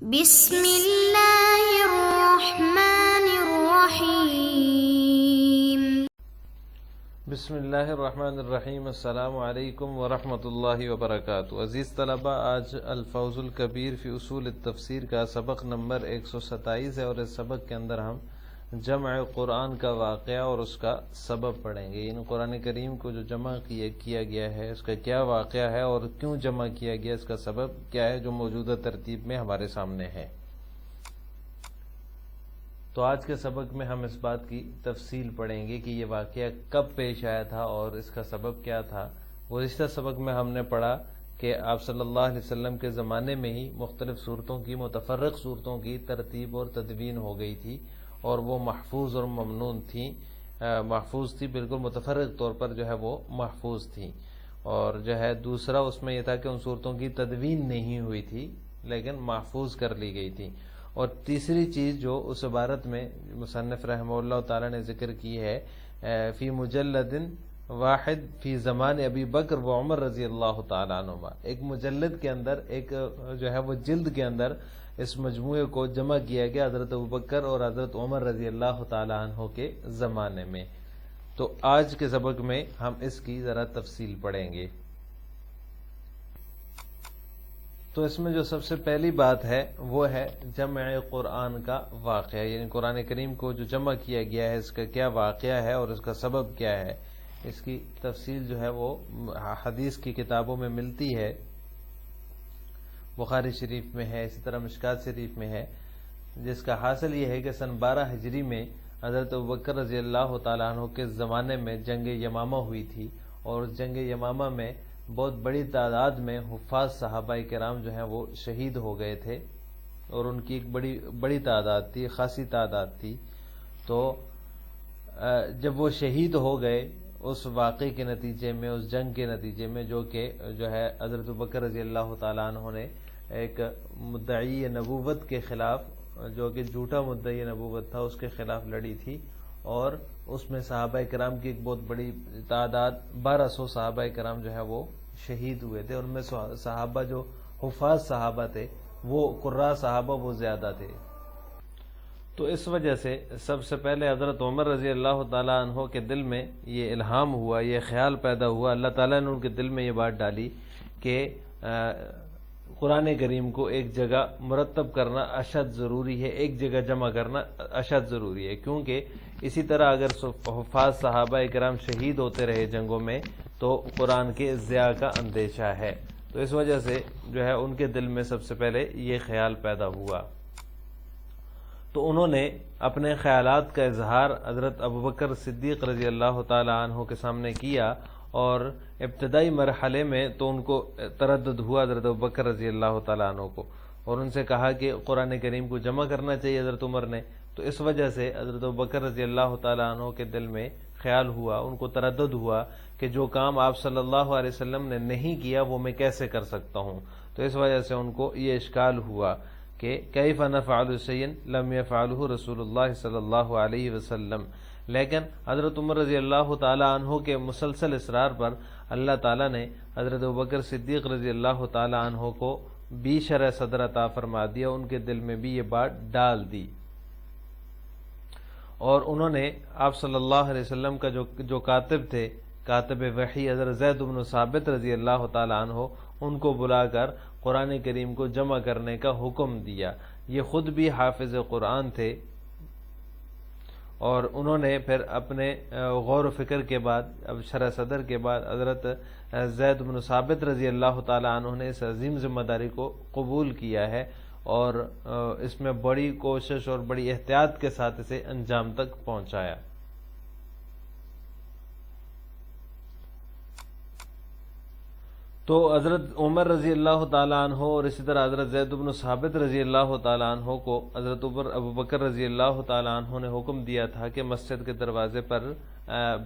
بسم اللہ الرحمن الرحیم۔ بسم اللہ الرحمن الرحیم۔ السلام علیکم ورحمۃ اللہ وبرکاتہ۔ عزیز طلبہ، آج الفوز الکبیر فی اصول التفسیر کا سبق نمبر 127 ہے، اور اس سبق کے اندر ہم جمع قرآن کا واقعہ اور اس کا سبب پڑھیں گے۔ یعنی قرآن کریم کو جو جمع کیا گیا ہے اس کا کیا واقعہ ہے اور کیوں جمع کیا گیا، اس کا سبب کیا ہے جو موجودہ ترتیب میں ہمارے سامنے ہے۔ تو آج کے سبق میں ہم اس بات کی تفصیل پڑھیں گے کہ یہ واقعہ کب پیش آیا تھا اور اس کا سبب کیا تھا۔ گزشتہ سبق میں ہم نے پڑھا کہ آپ صلی اللہ علیہ وسلم کے زمانے میں ہی مختلف صورتوں کی، متفرق صورتوں کی ترتیب اور تدوین ہو گئی تھی، اور وہ محفوظ اور ممنون تھیں، محفوظ تھی، بالکل متفرق طور پر جو ہے وہ محفوظ تھیں۔ اور جو ہے دوسرا اس میں یہ تھا کہ ان صورتوں کی تدوین نہیں ہوئی تھی لیکن محفوظ کر لی گئی تھی۔ اور تیسری چیز جو اس عبارت میں مصنف رحمہ اللہ تعالی نے ذکر کی ہے، فی مجلد واحد فی زمان ابی بکر و عمر رضی اللہ تعالیٰ عنہما، ایک مجلد کے اندر، ایک جو ہے وہ جلد کے اندر اس مجموعے کو جمع کیا گیا حضرت ابوبکر اور حضرت عمر رضی اللہ تعالیٰ عنہ کے زمانے میں۔ تو آج کے سبق میں ہم اس کی ذرا تفصیل پڑھیں گے۔ تو اس میں جو سب سے پہلی بات ہے وہ ہے جمع قرآن کا واقعہ، یعنی قرآن کریم کو جو جمع کیا گیا ہے اس کا کیا واقعہ ہے اور اس کا سبب کیا ہے۔ اس کی تفصیل جو ہے وہ حدیث کی کتابوں میں ملتی ہے، بخاری شریف میں ہے، اسی طرح مشکات شریف میں ہے، جس کا حاصل یہ ہے کہ سن 12 ہجری میں حضرت ابوبکر رضی اللہ تعالیٰ عنہ کے زمانے میں جنگ یمامہ ہوئی تھی، اور اس جنگ یمامہ میں بہت بڑی تعداد میں حفاظ صحابہ کرام جو ہیں وہ شہید ہو گئے تھے، اور ان کی ایک بڑی تعداد تھی، خاصی تعداد تھی۔ تو جب وہ شہید ہو گئے اس واقعے کے نتیجے میں، اس جنگ کے نتیجے میں، جو ہے حضرت ابوبکر رضی اللہ تعالیٰ عنہ نے ایک مدعی نبوت کے خلاف، جو کہ جھوٹا مدعی نبوت تھا، اس کے خلاف لڑی تھی، اور اس میں صحابہ کرام کی ایک بہت بڑی تعداد 1200 صحابہ کرام جو ہے وہ شہید ہوئے تھے۔ ان میں صحابہ جو حفاظ صحابہ تھے، وہ قراء صحابہ وہ زیادہ تھے۔ تو اس وجہ سے سب سے پہلے حضرت عمر رضی اللہ تعالیٰ عنہ کے دل میں یہ الہام ہوا، یہ خیال پیدا ہوا، اللہ تعالیٰ نے ان کے دل میں یہ بات ڈالی کہ قرآن کریم کو ایک جگہ مرتب کرنا اشد ضروری ہے، ایک جگہ جمع کرنا اشد ضروری ہے، کیونکہ اسی طرح اگر حفاظ صحابہ کرام شہید ہوتے رہے جنگوں میں تو قرآن کے ضیاع کا اندیشہ ہے۔ تو اس وجہ سے جو ہے ان کے دل میں سب سے پہلے یہ خیال پیدا ہوا، تو انہوں نے اپنے خیالات کا اظہار حضرت ابوبکر صدیق رضی اللہ تعالی عنہ کے سامنے کیا، اور ابتدائی مرحلے میں تو ان کو تردد ہوا حضرت ابوبکر رضی اللہ تعالیٰ عنہ کو، اور ان سے کہا کہ قرآن کریم کو جمع کرنا چاہیے حضرت عمر نے۔ تو اس وجہ سے حضرت ابوبکر رضی اللہ تعالیٰ عنہ کے دل میں خیال ہوا، ان کو تردد ہوا کہ جو کام آپ صلی اللہ علیہ وسلم نے نہیں کیا وہ میں کیسے کر سکتا ہوں۔ تو اس وجہ سے ان کو یہ اشکال ہوا کہ کیف نفعل شیئا لم یفعلہ رسول اللہ صلی اللہ علیہ وسلم۔ لیکن حضرت عمر رضی اللہ تعالیٰ عنہ کے مسلسل اصرار پر اللہ تعالیٰ نے حضرت ابوبکر صدیق رضی اللہ تعالیٰ عنہ کو بھی شرح صدر عطا فرما دیا، ان کے دل میں بھی یہ بات ڈال دی، اور انہوں نے آپ صلی اللہ علیہ وسلم کا جو کاتب تھے، کاتب وحی حضرت زید بن ثابت رضی اللہ تعالیٰ عنہ، ان کو بلا کر قرآن کریم کو جمع کرنے کا حکم دیا۔ یہ خود بھی حافظ قرآن تھے، اور انہوں نے پھر اپنے غور و فکر کے بعد، اب شرح صدر کے بعد، حضرت زید بن ثابت رضی اللہ تعالیٰ عنہ نے اس عظیم ذمہ داری کو قبول کیا ہے، اور اس میں بڑی کوشش اور بڑی احتیاط کے ساتھ اسے انجام تک پہنچایا۔ تو حضرت عمر رضی اللہ تعالیٰ عنہ اور اسی طرح حضرت زید بن ثابت رضی اللہ تعالیٰ عنہ کو حضرت ابوبکر رضی اللہ تعالیٰ عنہ نے حکم دیا تھا کہ مسجد کے دروازے پر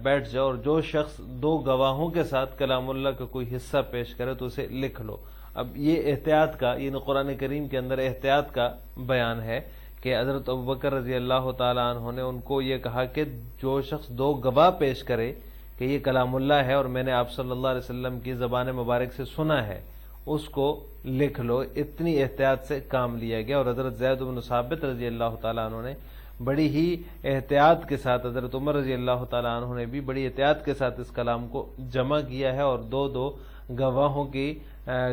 بیٹھ جاؤ، اور جو شخص 2 گواہوں کے ساتھ کلام اللہ کا کوئی حصہ پیش کرے تو اسے لکھ لو۔ اب یہ احتیاط کا، یعنی قرآن کریم کے اندر احتیاط کا بیان ہے کہ حضرت ابوبکر رضی اللہ تعالیٰ عنہ نے ان کو یہ کہا کہ جو شخص 2 گواہ پیش کرے کہ یہ کلام اللہ ہے اور میں نے آپ صلی اللہ علیہ وسلم کی زبان مبارک سے سنا ہے، اس کو لکھ لو، اتنی احتیاط سے کام لیا گیا۔ اور حضرت زید بن ثابت رضی اللہ تعالیٰ عنہ نے بڑی ہی احتیاط کے ساتھ، حضرت عمر رضی اللہ تعالیٰ عنہ نے بھی بڑی احتیاط کے ساتھ اس کلام کو جمع کیا ہے، اور دو دو گواہوں کی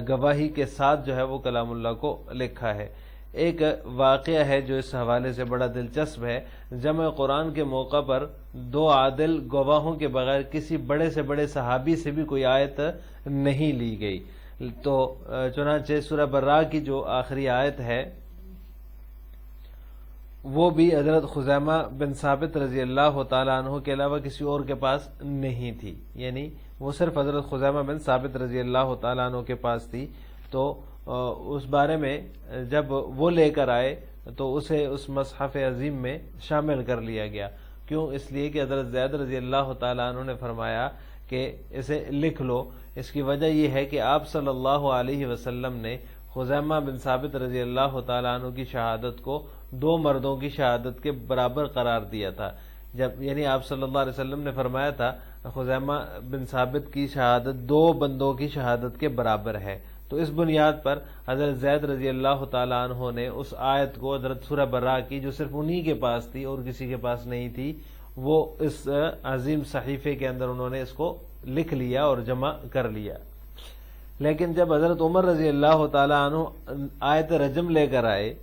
گواہی کے ساتھ جو ہے وہ کلام اللہ کو لکھا ہے۔ ایک واقعہ ہے جو اس حوالے سے بڑا دلچسپ ہے۔ جمع قرآن کے موقع پر دو عادل گواہوں کے بغیر کسی بڑے سے بڑے صحابی سے بھی کوئی آیت نہیں لی گئی۔ تو چنانچہ سورہ براء کی جو آخری آیت ہے وہ بھی حضرت خزیمہ بن ثابت رضی اللہ تعالیٰ عنہ کے علاوہ کسی اور کے پاس نہیں تھی، یعنی وہ صرف حضرت خزیمہ بن ثابت رضی اللہ تعالیٰ عنہ کے پاس تھی۔ تو اس بارے میں جب وہ لے کر آئے تو اسے اس مصحف عظیم میں شامل کر لیا گیا۔ کیوں؟ اس لیے کہ حضرت زید رضی اللہ تعالیٰ عنہ نے فرمایا کہ اسے لکھ لو۔ اس کی وجہ یہ ہے کہ آپ صلی اللہ علیہ وسلم نے خزیمہ بن ثابت رضی اللہ تعالیٰ عنہ کی شہادت کو دو مردوں کی شہادت کے برابر قرار دیا تھا۔ جب یعنی آپ صلی اللہ علیہ وسلم نے فرمایا تھا خزیمہ بن ثابت کی شہادت دو بندوں کی شہادت کے برابر ہے۔ تو اس بنیاد پر حضرت زید رضی اللہ تعالیٰ عنہ نے اس آیت کو حضرت سورہ براء کی، جو صرف انہی کے پاس تھی اور کسی کے پاس نہیں تھی، وہ اس عظیم صحیفے کے اندر انہوں نے اس کو لکھ لیا اور جمع کر لیا۔ لیکن جب حضرت عمر رضی اللہ تعالیٰ عنہ آیت رجم لے کر آئے،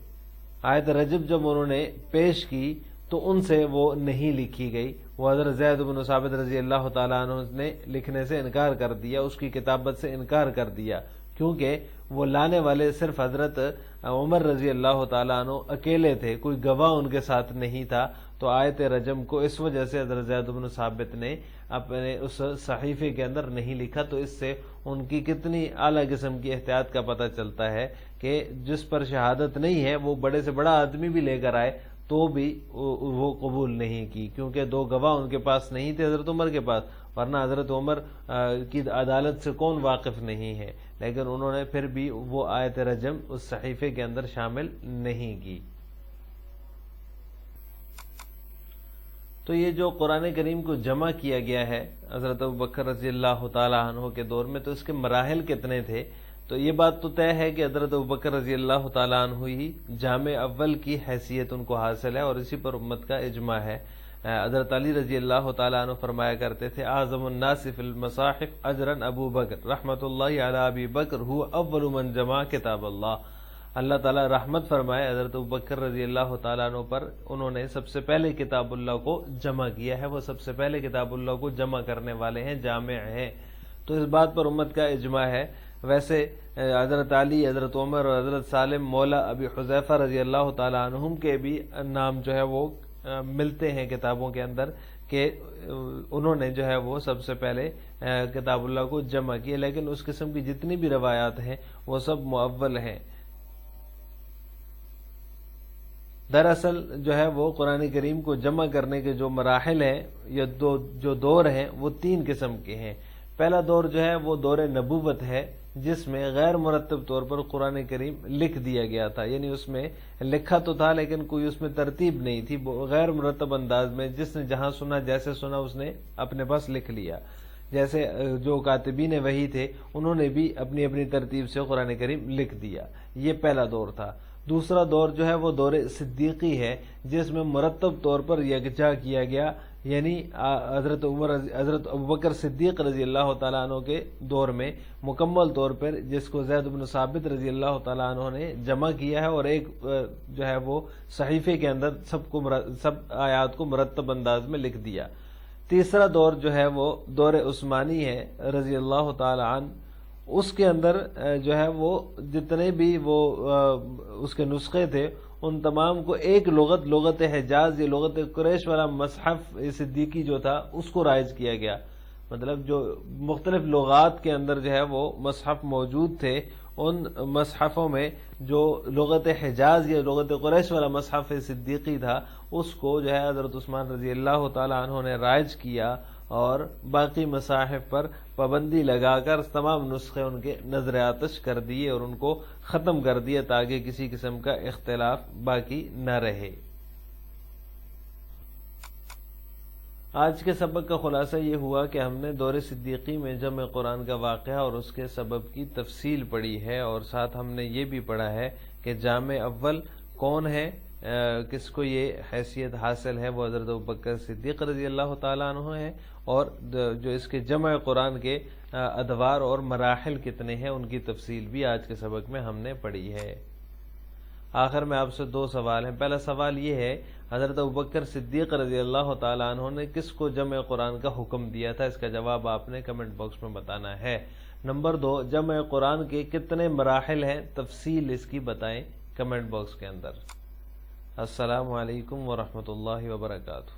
آیت رجم جب انہوں نے پیش کی تو ان سے وہ نہیں لکھی گئی۔ وہ حضرت زید بن ثابت رضی اللہ تعالیٰ عنہ نے لکھنے سے انکار کر دیا، اس کی کتابت سے انکار کر دیا، کیونکہ وہ لانے والے صرف حضرت عمر رضی اللہ تعالیٰ عنہ اکیلے تھے، کوئی گواہ ان کے ساتھ نہیں تھا۔ تو آیت رجم کو اس وجہ سے حضرت زید بن ثابت نے اپنے اس صحیفے کے اندر نہیں لکھا۔ تو اس سے ان کی کتنی اعلیٰ قسم کی احتیاط کا پتہ چلتا ہے کہ جس پر شہادت نہیں ہے وہ بڑے سے بڑا آدمی بھی لے کر آئے تو بھی وہ قبول نہیں کی، کیونکہ دو گواہ ان کے پاس نہیں تھے حضرت عمر کے پاس، ورنہ حضرت عمر کی عدالت سے کون واقف نہیں ہے، لیکن انہوں نے پھر بھی وہ آیت رجم اس صحیفے کے اندر شامل نہیں کی۔ تو یہ جو قرآن کریم کو جمع کیا گیا ہے حضرت ابوبکر رضی اللہ تعالیٰ عنہ کے دور میں، تو اس کے مراحل کتنے تھے؟ تو یہ بات تو طے ہے کہ حضرت ابوبکر رضی اللہ تعالیٰ عنہ ہی جامع اول کی حیثیت ان کو حاصل ہے، اور اسی پر امت کا اجماع ہے۔ حضرت علی رضی اللہ تعالیٰ عنہ فرمایا کرتے تھے اعظم الناس فی المصاحف اجرا ابو بکر رحمۃ اللہ علی ابی بکر هو اول من جمع کتاب اللہ۔ اللہ تعالیٰ رحمت فرمائے حضرت ابوبکر رضی اللہ تعالیٰ عنہ پر، انہوں نے سب سے پہلے کتاب اللہ کو جمع کیا ہے، وہ سب سے پہلے کتاب اللہ کو جمع کرنے والے ہیں، جامع ہیں۔ تو اس بات پر امت کا اجماع ہے۔ ویسے حضرت علی، حضرت عمر اور حضرت سالم مولا ابی حذیفہ رضی اللہ تعالیٰ عنہم کے بھی نام جو ہے وہ ملتے ہیں کتابوں کے اندر کہ انہوں نے جو ہے وہ سب سے پہلے کتاب اللہ کو جمع کیا، لیکن اس قسم کی جتنی بھی روایات ہیں وہ سب مؤول ہیں۔ دراصل جو ہے وہ قرآن کریم کو جمع کرنے کے جو مراحل ہیں یا جو دور ہیں وہ تین قسم کے ہیں۔ پہلا دور جو ہے وہ دور نبوت ہے، جس میں غیر مرتب طور پر قرآن کریم لکھ دیا گیا تھا، یعنی اس میں لکھا تو تھا لیکن کوئی اس میں ترتیب نہیں تھی، غیر مرتب انداز میں جس نے جہاں سنا جیسے سنا اس نے اپنے پاس لکھ لیا۔ جیسے جو کاتبین وحی تھے انہوں نے بھی اپنی اپنی ترتیب سے قرآن کریم لکھ دیا، یہ پہلا دور تھا۔ دوسرا دور جو ہے وہ دور صدیقی ہے، جس میں مرتب طور پر یکجا کیا گیا، یعنی حضرت ابوبکر صدیق رضی اللہ تعالیٰ عنہ کے دور میں مکمل طور پر جس کو زید بن ثابت رضی اللہ تعالیٰ عنہ نے جمع کیا ہے، اور ایک جو ہے وہ صحیفے کے اندر سب آیات کو مرتب انداز میں لکھ دیا۔ تیسرا دور جو ہے وہ دور عثمانی ہے رضی اللہ تعالیٰ عنہ، اس کے اندر جو ہے وہ جتنے بھی وہ اس کے نسخے تھے ان تمام کو ایک لغت حجاز یا لغت قریش والا مصحف صدیقی جو تھا اس کو رائج کیا گیا۔ مطلب جو مختلف لغات کے اندر جو ہے وہ مصحف موجود تھے، ان مصحفوں میں جو لغت حجاز یا لغت قریش والا مصحف صدیقی تھا اس کو جو ہے حضرت عثمان رضی اللہ تعالیٰ عنہ نے رائج کیا، اور باقی مصاحف پر پابندی لگا کر تمام نسخے ان کے نظر آتش کر دیے اور ان کو ختم کر دیا تاکہ کسی قسم کا اختلاف باقی نہ رہے۔ آج کے سبق کا خلاصہ یہ ہوا کہ ہم نے دور صدیقی میں جمع قرآن کا واقعہ اور اس کے سبب کی تفصیل پڑھی ہے، اور ساتھ ہم نے یہ بھی پڑھا ہے کہ جامع اول کون ہے، کس کو یہ حیثیت حاصل ہے، وہ حضرت ابوبکر صدیق رضی اللہ تعالیٰ عنہ ہے، اور جو اس کے جمع قرآن کے ادوار اور مراحل کتنے ہیں ان کی تفصیل بھی آج کے سبق میں ہم نے پڑھی ہے۔ آخر میں آپ سے 2 سوال ہیں۔ پہلا سوال یہ ہے، حضرت ابوبکر صدیق رضی اللہ تعالیٰ عنہ نے کس کو جمع قرآن کا حکم دیا تھا؟ اس کا جواب آپ نے کمنٹ باکس میں بتانا ہے۔ نمبر 2، جمع قرآن کے کتنے مراحل ہیں؟ تفصیل اس کی بتائیں کمنٹ باکس کے اندر۔ السلام علیکم ورحمۃ اللہ وبرکاتہ۔